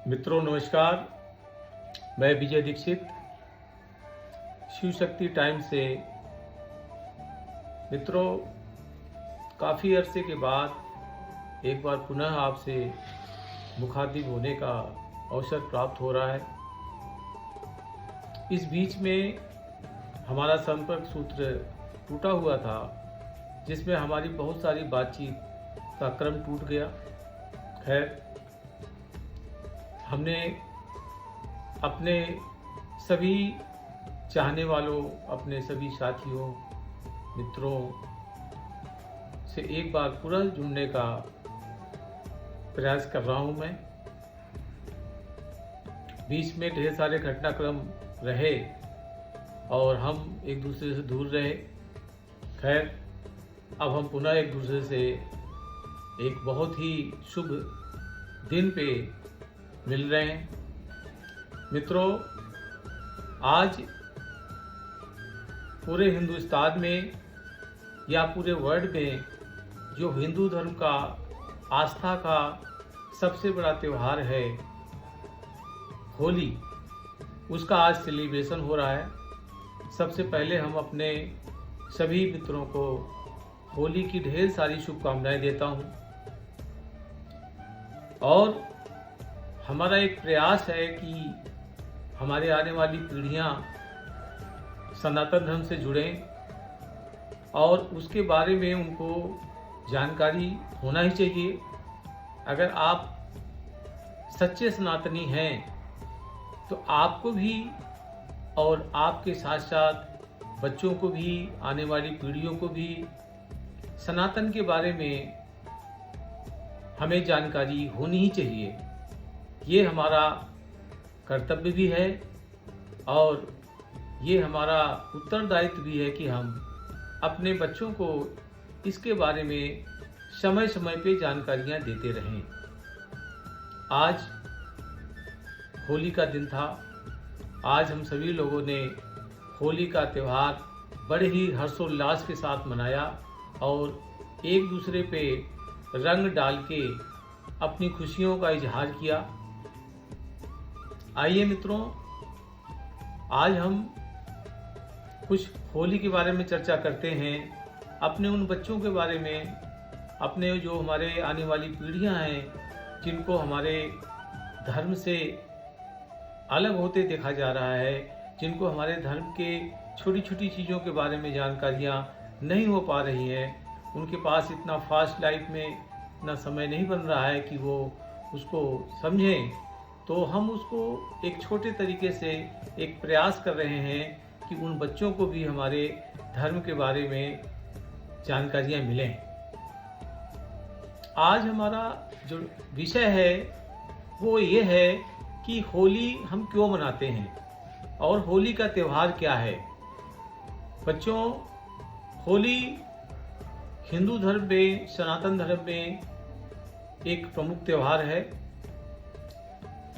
मित्रों नमस्कार। मैं विजय दीक्षित शिव शक्ति टाइम से। मित्रों, काफ़ी अरसे के बाद एक बार पुनः आपसे मुखातिब होने का अवसर प्राप्त हो रहा है। इस बीच में हमारा संपर्क सूत्र टूटा हुआ था, जिसमें हमारी बहुत सारी बातचीत का क्रम टूट गया। खैर, हमने अपने सभी चाहने वालों, अपने सभी साथियों, मित्रों से एक बार पुनः जुड़ने का प्रयास कर रहा हूं मैं। बीच में ढेर सारे घटनाक्रम रहे और हम एक दूसरे से दूर रहे। खैर, अब हम पुनः एक दूसरे से एक बहुत ही शुभ दिन पे मिल रहे हैं। मित्रों, आज पूरे हिंदुस्तान में या पूरे वर्ल्ड में जो हिंदू धर्म का आस्था का सबसे बड़ा त्यौहार है होली, उसका आज सेलिब्रेशन हो रहा है। सबसे पहले हम अपने सभी मित्रों को होली की ढेर सारी शुभकामनाएं देता हूं और हमारा एक प्रयास है कि हमारे आने वाली पीढ़ियां सनातन धर्म से जुड़ें और उसके बारे में उनको जानकारी होना ही चाहिए। अगर आप सच्चे सनातनी हैं तो आपको भी और आपके साथ साथ बच्चों को भी, आने वाली पीढ़ियों को भी सनातन के बारे में हमें जानकारी होनी ही चाहिए। ये हमारा कर्तव्य भी है और ये हमारा उत्तरदायित्व भी है कि हम अपने बच्चों को इसके बारे में समय समय पे जानकारियां देते रहें। आज होली का दिन था। आज हम सभी लोगों ने होली का त्यौहार बड़े ही हर्षोल्लास के साथ मनाया और एक दूसरे पे रंग डाल के अपनी खुशियों का इजहार किया। आइए मित्रों, आज हम कुछ होली के बारे में चर्चा करते हैं। अपने उन बच्चों के बारे में, अपने जो हमारे आने वाली पीढ़ियां हैं जिनको हमारे धर्म से अलग होते देखा जा रहा है, जिनको हमारे धर्म के छोटी छोटी चीज़ों के बारे में जानकारियां नहीं हो पा रही हैं। उनके पास इतना फास्ट लाइफ में इतना समय नहीं बन रहा है कि वो उसको समझें। तो हम उसको एक छोटे तरीके से एक प्रयास कर रहे हैं कि उन बच्चों को भी हमारे धर्म के बारे में जानकारियां मिलें। आज हमारा जो विषय है वो ये है कि होली हम क्यों मनाते हैं और होली का त्यौहार क्या है। बच्चों, होली हिंदू धर्म में, सनातन धर्म में एक प्रमुख त्यौहार है।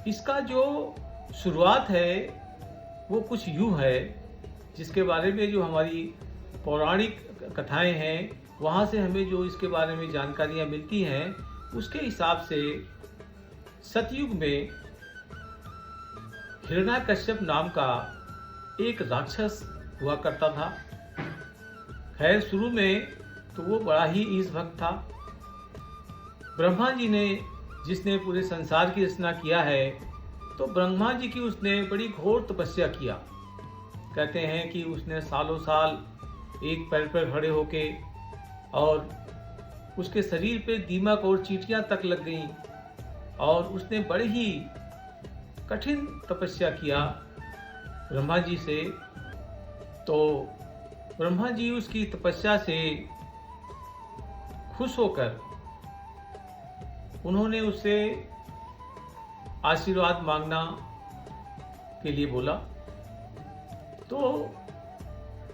इसका जो शुरुआत है वो कुछ यूँ है, जिसके बारे में जो हमारी पौराणिक कथाएं हैं वहाँ से हमें जो इसके बारे में जानकारियाँ मिलती हैं, उसके हिसाब से सतयुग में हिरण्याकश्यप नाम का एक राक्षस हुआ करता था। खैर, शुरू में तो वो बड़ा ही ईशभक्त था। ब्रह्मा जी ने, जिसने पूरे संसार की रचना किया है, तो ब्रह्मा जी की उसने बड़ी घोर तपस्या किया। कहते हैं कि उसने सालों साल एक पैर पर खड़े होके और उसके शरीर पे दीमक और चींटियां तक लग गईं और उसने बड़ी ही कठिन तपस्या किया ब्रह्मा जी से। तो ब्रह्मा जी उसकी तपस्या से खुश होकर उन्होंने उससे आशीर्वाद मांगना के लिए बोला। तो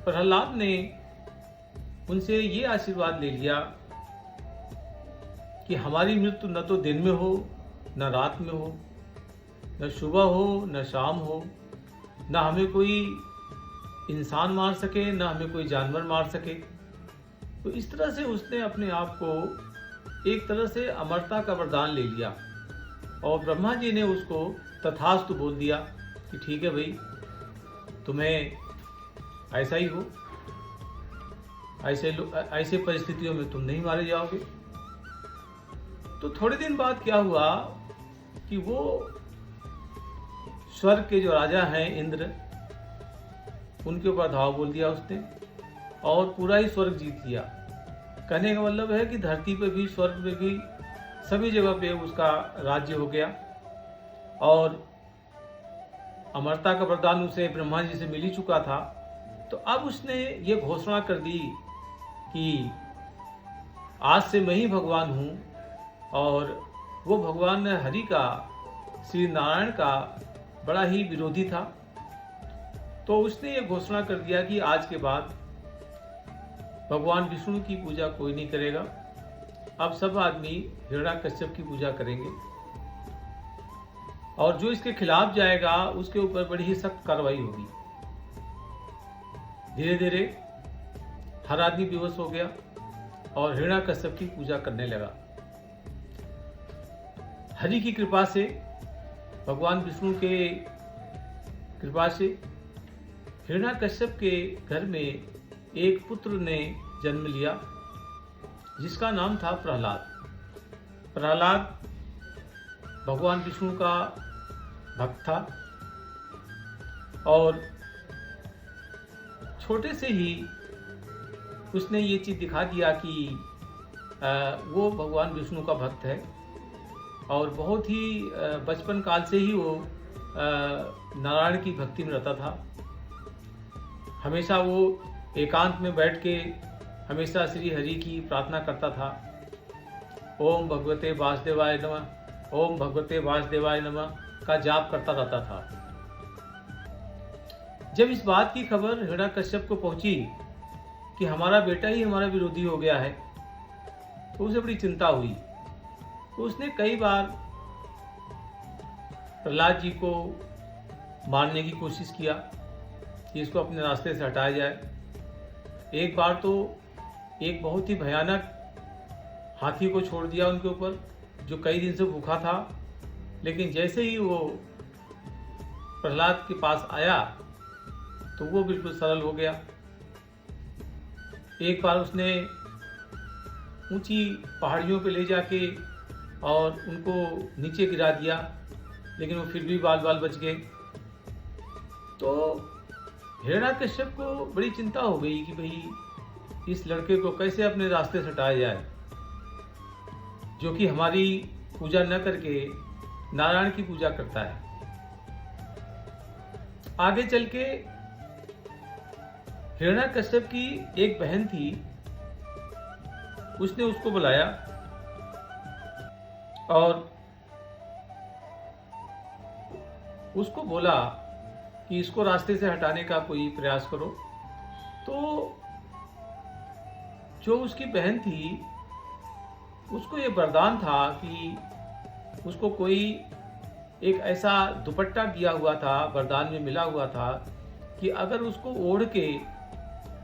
प्रहलाद ने उनसे ये आशीर्वाद ले लिया कि हमारी मृत्यु न तो दिन में हो, न रात में हो, न सुबह हो, न शाम हो, न हमें कोई इंसान मार सके, न हमें कोई जानवर मार सके। तो इस तरह से उसने अपने आप को एक तरह से अमरता का वरदान ले लिया। और ब्रह्मा जी ने उसको तथास्तु बोल दिया कि ठीक है भाई, तुम्हें ऐसा ही हो, ऐसे परिस्थितियों में तुम नहीं मारे जाओगे। तो थोड़े दिन बाद क्या हुआ कि वो स्वर्ग के जो राजा हैं इंद्र, उनके ऊपर धावा बोल दिया उसने और पूरा ही स्वर्ग जीत लिया। कहने का मतलब है कि धरती पे भी, स्वर्ग पे भी, सभी जगह पे उसका राज्य हो गया। और अमरता का वरदान उसे ब्रह्मा जी से मिल ही चुका था। तो अब उसने ये घोषणा कर दी कि आज से मैं ही भगवान हूँ। और वो भगवान हरि का, श्री नारायण का बड़ा ही विरोधी था। तो उसने ये घोषणा कर दिया कि आज के बाद भगवान विष्णु की पूजा कोई नहीं करेगा, अब सब आदमी हिरण्याकश्यप की पूजा करेंगे, और जो इसके खिलाफ जाएगा उसके ऊपर बड़ी ही सख्त कार्रवाई होगी। धीरे धीरे हर आदमी बेहोश हो गया और हिरण्याकश्यप की पूजा करने लगा। हरि की कृपा से, भगवान विष्णु के कृपा से हिरण्याकश्यप के घर में एक पुत्र ने जन्म लिया जिसका नाम था प्रहलाद। प्रहलाद भगवान विष्णु का भक्त था और छोटे से ही उसने ये चीज़ दिखा दिया कि वो भगवान विष्णु का भक्त है। और बहुत ही बचपन काल से ही वो नारायण की भक्ति में रहता था। हमेशा वो एकांत में बैठ के हमेशा श्री हरि की प्रार्थना करता था। ओम भगवते वासुदेवाय नमः, ओम भगवते वासुदेवाय नमः का जाप करता रहता था। जब इस बात की खबर हिरण्याकश्यप को पहुंची कि हमारा बेटा ही हमारा विरोधी हो गया है, तो उसे बड़ी चिंता हुई। तो उसने कई बार प्रहलाद जी को मारने की कोशिश किया कि इसको अपने रास्ते से हटाया जाए। एक बार तो एक बहुत ही भयानक हाथी को छोड़ दिया उनके ऊपर, जो कई दिन से भूखा था। लेकिन जैसे ही वो प्रहलाद के पास आया तो वो बिल्कुल सरल हो गया। एक बार उसने ऊंची पहाड़ियों पे ले जाके और उनको नीचे गिरा दिया, लेकिन वो फिर भी बाल बाल बच गए। तो हिरण्याकश्यप को बड़ी चिंता हो गई कि भाई इस लड़के को कैसे अपने रास्ते से हटाया जाए, जो कि हमारी पूजा न करके नारायण की पूजा करता है। आगे चल के हिरण्याकश्यप की एक बहन थी, उसने उसको बुलाया और उसको बोला कि इसको रास्ते से हटाने का कोई प्रयास करो। तो जो उसकी बहन थी, उसको ये वरदान था कि उसको कोई एक ऐसा दुपट्टा दिया हुआ था, वरदान में मिला हुआ था कि अगर उसको ओढ़ के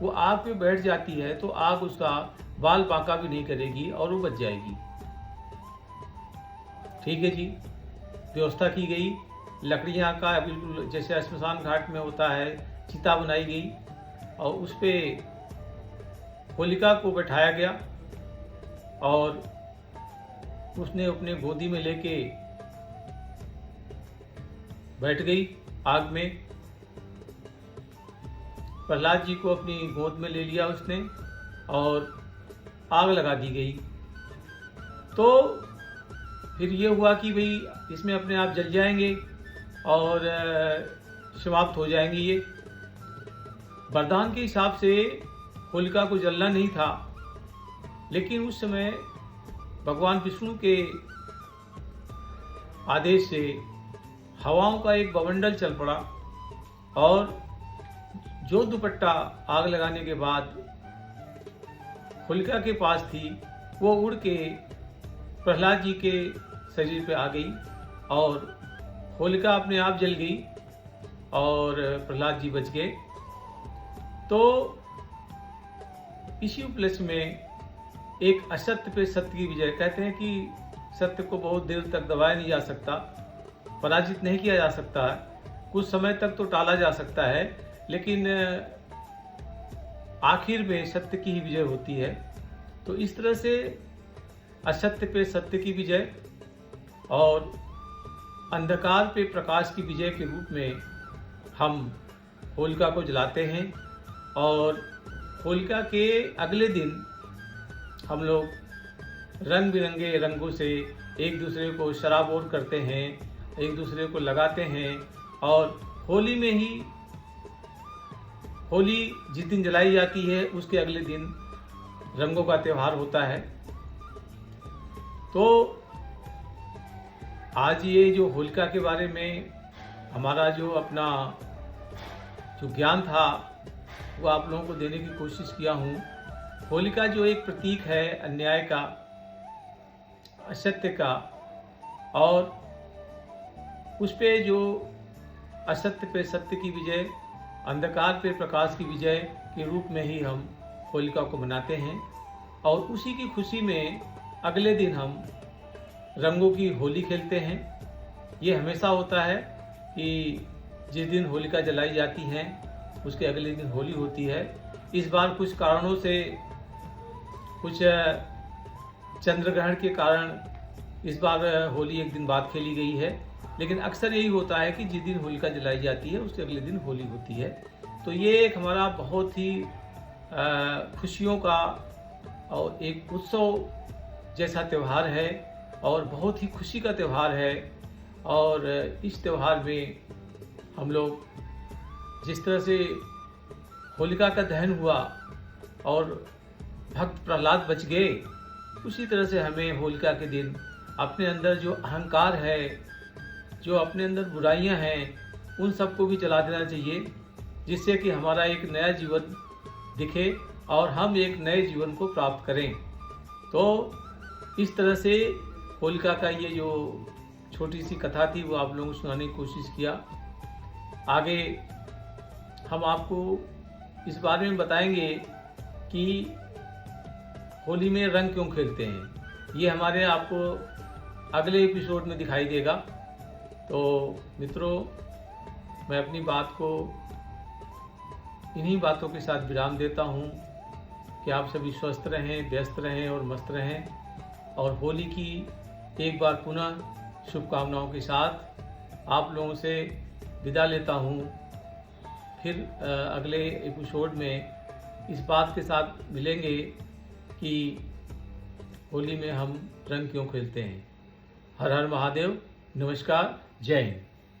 वो आग पे बैठ जाती है तो आग उसका बाल बांका भी नहीं करेगी और वो बच जाएगी। ठीक है जी, व्यवस्था की गई। लकड़ियाँ का बिल्कुल जैसे श्मशान घाट में होता है, चिता बनाई गई और उस पर होलिका को बैठाया गया और उसने अपने गोदी में लेके बैठ गई आग में। प्रहलाद जी को अपनी गोद में ले लिया उसने और आग लगा दी गई। तो फिर ये हुआ कि भाई इसमें अपने आप जल जाएंगे और समाप्त हो जाएंगे। ये वरदान के हिसाब से होलिका को जलना नहीं था, लेकिन उस समय भगवान विष्णु के आदेश से हवाओं का एक बवंडर चल पड़ा और जो दुपट्टा आग लगाने के बाद होलिका के पास थी, वो उड़ के प्रहलाद जी के शरीर पे आ गई और होलिका अपने आप जल गई और प्रहलाद जी बच गए। तो इसी उपलक्ष्य में एक असत्य पे सत्य की विजय, कहते हैं कि सत्य को बहुत देर तक दबाया नहीं जा सकता, पराजित नहीं किया जा सकता है। कुछ समय तक तो टाला जा सकता है, लेकिन आखिर में सत्य की ही विजय होती है। तो इस तरह से असत्य पे सत्य की विजय और अंधकार पे प्रकाश की विजय के रूप में हम होलिका को जलाते हैं। और होलिका के अगले दिन हम लोग रंग बिरंगे रंगों से एक दूसरे को शराबोर करते हैं, एक दूसरे को लगाते हैं। और होली में ही, होली जिस दिन जलाई जाती है उसके अगले दिन रंगों का त्यौहार होता है। तो आज ये जो होलिका के बारे में हमारा जो अपना जो ज्ञान था वो आप लोगों को देने की कोशिश किया हूँ। होलिका जो एक प्रतीक है अन्याय का, असत्य का, और उस पे जो असत्य पे सत्य की विजय, अंधकार पे प्रकाश की विजय के रूप में ही हम होलिका को मनाते हैं। और उसी की खुशी में अगले दिन हम रंगों की होली खेलते हैं। ये हमेशा होता है कि जिस दिन होलिका जलाई जाती है उसके अगले दिन होली होती है। इस बार कुछ कारणों से, कुछ चंद्र ग्रहण के कारण इस बार होली एक दिन बाद खेली गई है, लेकिन अक्सर यही होता है कि जिस दिन होलिका जलाई जाती है उसके अगले दिन होली होती है। तो ये एक हमारा बहुत ही खुशियों का और एक उत्सव जैसा त्यौहार है और बहुत ही खुशी का त्यौहार है। और इस त्यौहार में हम लोग जिस तरह से होलिका का दहन हुआ और भक्त प्रहलाद बच गए, उसी तरह से हमें होलिका के दिन अपने अंदर जो अहंकार है, जो अपने अंदर बुराइयां हैं, उन सबको भी जला देना चाहिए, जिससे कि हमारा एक नया जीवन दिखे और हम एक नए जीवन को प्राप्त करें। तो इस तरह से होलिका का ये जो छोटी सी कथा थी वो आप लोगों को सुनाने की कोशिश किया। आगे हम आपको इस बारे में बताएंगे कि होली में रंग क्यों खेलते हैं। ये हमारे आपको अगले एपिसोड में दिखाई देगा। तो मित्रों, मैं अपनी बात को इन्हीं बातों के साथ विराम देता हूँ कि आप सभी स्वस्थ रहें, व्यस्त रहें और मस्त रहें। और होली की एक बार पुनः शुभकामनाओं के साथ आप लोगों से विदा लेता हूँ। फिर अगले एपिसोड में इस बात के साथ मिलेंगे कि होली में हम रंग क्यों खेलते हैं। हर हर महादेव, नमस्कार, जय हिंद।